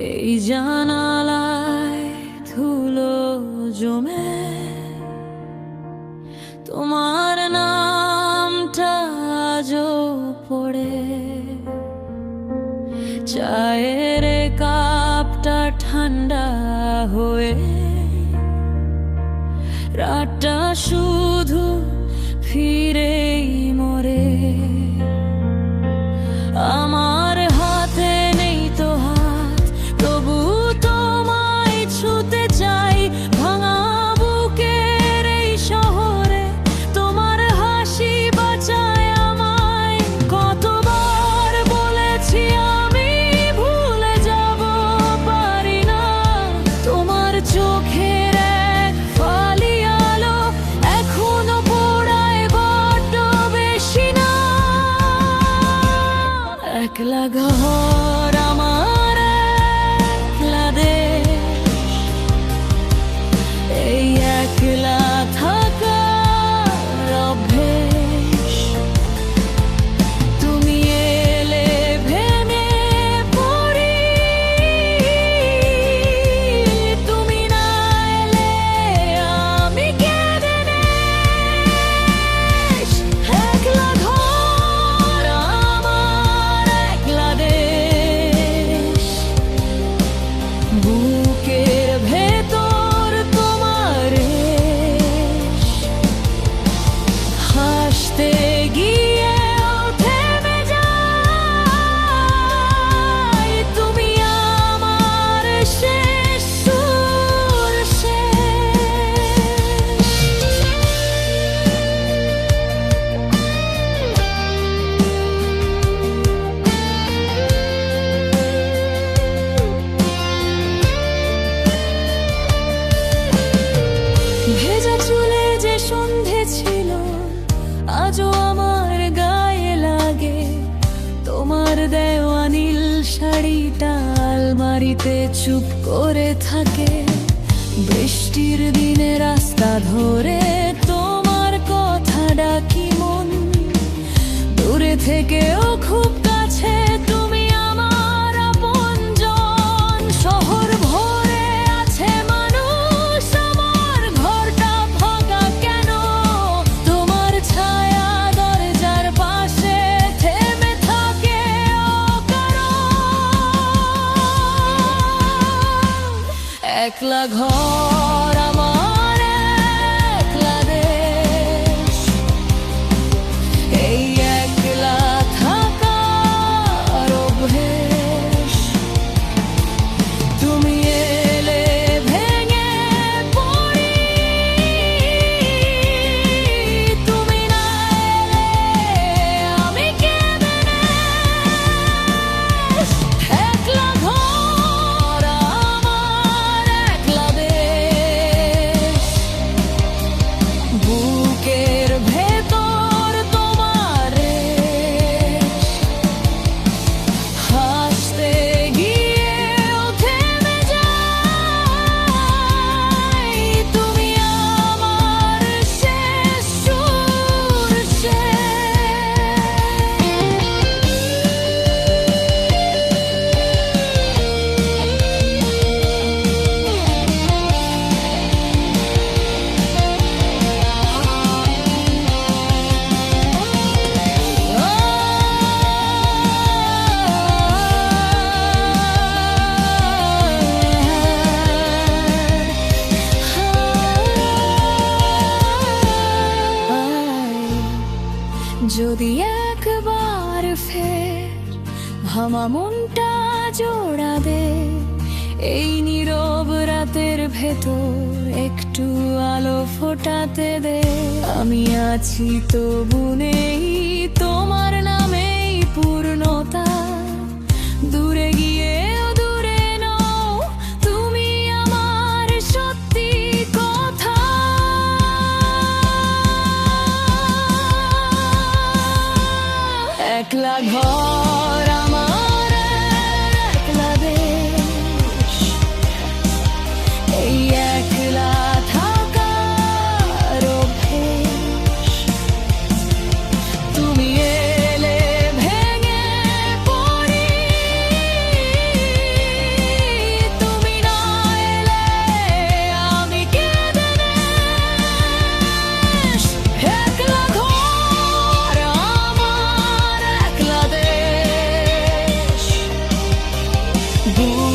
এই জানালায় ধুলো জমে তোমার নামটা আজও পড়ে। চায়ের কাপটা ঠান্ডা হয়ে রাতটা শুধু ফিরেই মরে। আমার হাতে নেই তো হাত, তবু তোমায় ছুতে চাই। ভাঙা বুকের এই শহরে তোমার হাসি বাঁচায় আমায়। কতবার বলেছি আমি ভুলে যাব, পারি না। তোমার চোখের এক ফালি আলো এখনো পোড়ায় বড্ড বেশি না। একলা ঘর আমার, একলা দেশ, এই একলা থাকার অভ্যেস। তুমি এলে ভেঙে পড়ি, তুমি না এলে আমি কেঁদে নেই। একলা ঘর আমার, একলা দেশ, বুকের ভেতর তোমার রেশ। হাসতে গিয়েও থেমে যাই, তুমি আমার শেষ সুর ভেজা চুলে যে সন্ধে ছিল আজও আমার গায়ে লাগে। তোমার দেওয়া নীল শাড়িটা আলমারিতে চুপ করে থাকে। বৃষ্টির দিনে রাস্তা ধরে তোমার কথা ডাকি মন। দূরে থেকেও খুব কাছে তুমি আমার আপনজন। শহর ভরে আছে মানুষ, আমার ঘরটা ফাঁকা কেন? তোমার ছায়া দরজার পাশে থেমে থাকে অকারণ। একলা ঘর আমার, একলা দেশ, এই একলা থাকার অভ্যেস। তুমি এলে ভেঙে পড়ি, তুমি না এলে আমি কেঁদে নেই। একলা ঘর আমার, একলা দেশ, বুকের ভেতর তোমার রেশ। হাসতে গিয়েও থেমে যাই, তুমি আমার শেষ সুর যদি একবার ফের ভামা মনটা জোড়া দে। এই নীরব রাতের ভেতর একটু আলো ফোটাতে দে। আমি আছি তবু নেই তোমার নামেই পূর্ণতা। দূরে গিয়েও দূরে নও, তুমি আমার সত্যি কথা। একলা ঘর আমার, একলা দেশ, এই একলা থাকার অভ্যেস। তুমি এলে ভেঙে পড়ি, ভুল